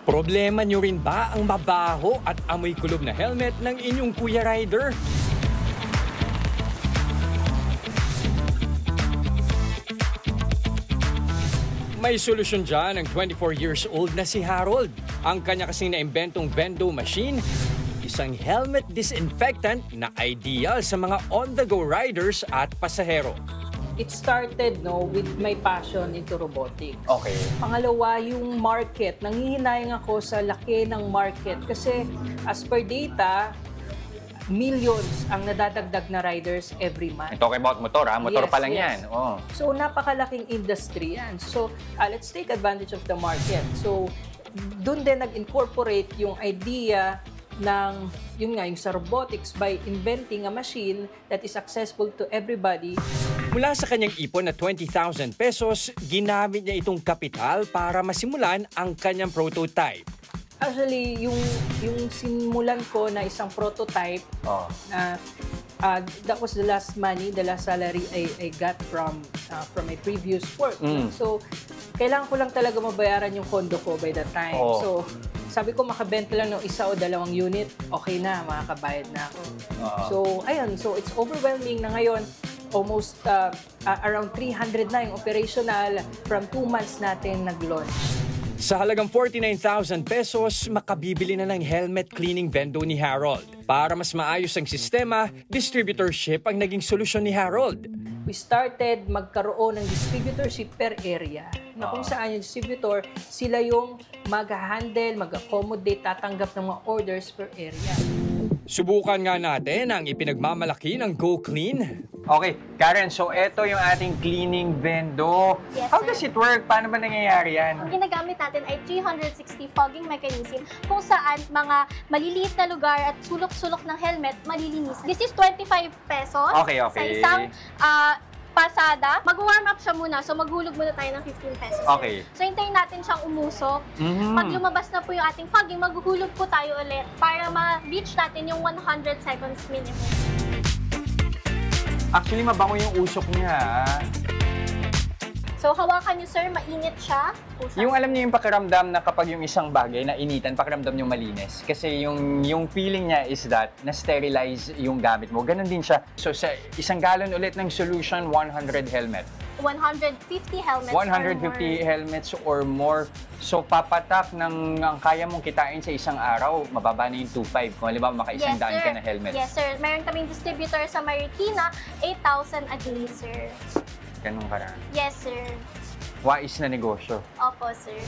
Problema nyo rin ba ang mabaho at amoy kulob na helmet ng inyong Kuya Rider? May solusyon dyan ang 24 years old na si Harold. Ang kanya kasing naimbentong Vendo machine, isang helmet disinfectant na ideal sa mga on-the-go riders at pasahero. It started with my passion into robotics. Okay. Pangalawa, yung market. Nanghihinayang ako sa laki ng market kasi as per data, millions ang nadadagdag na riders every month. Talking about motor, ha? Motor Yes, pa lang yes. yan. Oh. So, napakalaking industry yan. So, let's take advantage of the market. So, doon din nag-incorporate yung idea ng, yun nga, yung sa robotics by inventing a machine that is accessible to everybody. Mula sa kanyang ipon na 20,000 pesos, ginamit niya itong kapital para masimulan ang kanyang prototype. Actually, yung simulan ko na isang prototype, that was the last money, the last salary I got from my previous work. So, kailangan ko lang talaga mabayaran yung condo ko by that time. So, sabi ko makabenta lang ng isa o dalawang unit, okay na, makakabayad na ako. So, ayun. So, it's overwhelming na ngayon. Almost around 300 na yung operational from 2 months natin nag-launch. Sa halagang 49,000 pesos, makabibili na ng helmet cleaning Vendo ni Harold. Para mas maayos ang sistema, distributorship ang naging solusyon ni Harold. We started magkaroon ng distributorship per area. Na kung saan yung distributor, sila yung mag-handle, mag-accommodate, tatanggap ng mga orders per area. Subukan nga natin ang ipinagmamalaki ng Go Clean. Okay, Karen, so ito yung ating cleaning Vendo. Yes, How sir. does it work? Paano ba nangyayari yan? Ang ginagamit natin ay 360 fogging mechanism kung saan mga maliliit na lugar at sulok-sulok ng helmet malilinis. This is 25 pesos Okay. sa isang pasada. Mag-warm up siya muna. So, maghulog muna tayo ng 15 pesos. Okay. So, hintayin natin siyang umusok. Pag lumabas na po yung ating fogging, maghuhulog po tayo ulit para ma-reach natin yung 100 seconds minimum. Actually, mabango yung usok niya. So, hawakan niyo, sir. Mainit siya. Yung alam niyo yung pakiramdam na kapag yung isang bagay na initan, pakiramdam yung malinis. Kasi yung feeling niya is that na-sterilize yung gamit mo. Ganon din siya. So sa isang galon ulit ng solution, 100 helmet. 150 helmets 150 helmets or more. So papatak ng ang kaya mong kitain sa isang araw, mababa na yung 2.5. Kung halimbawa maka-isang daan ka na helmets. Yes, sir. Meron kaming distributor sa Marikina, 8,000 a day, sir. Ganun karami. Yes, sir. Wais na negosyo. Opo, sir.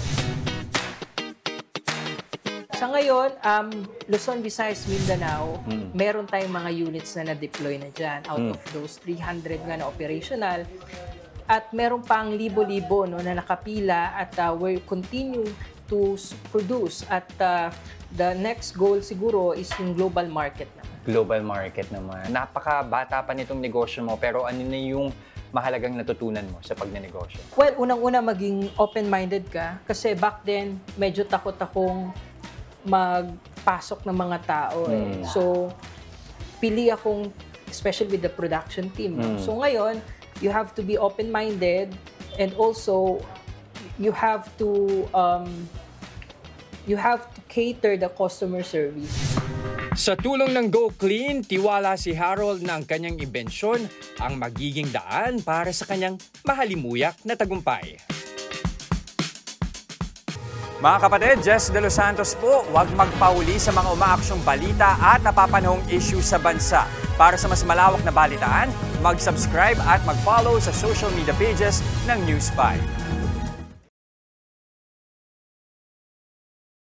Sa ngayon, Luzon, Visayas, Mindanao, meron tayong mga units na na-deploy na dyan. Out of those 300 nga na operational. At meron pang libo-libo na nakapila at we continue to produce. At the next goal siguro is yung global market naman. Global market naman. Napakabata pa nitong negosyo mo, pero ano na yung mahalagang natutunan mo sa pagnenegosyo? Well, unang-una maging open-minded ka kasi back then medyo takot akong magpasok ng mga tao. So, pili akong, especially with the production team. So ngayon, you have to be open-minded and also you have to cater the customer service. Sa tulong ng Go Clean, tiwala si Harold na ang kanyang imbensyon ang magiging daan para sa kanyang mahalimuyak na tagumpay. Mga kapatid, Jess De Los Santos po, huwag magpauli sa mga umaaksyong balita at napapanahong issue sa bansa. Para sa mas malawak na balitaan, mag-subscribe at mag-follow sa social media pages ng News 5.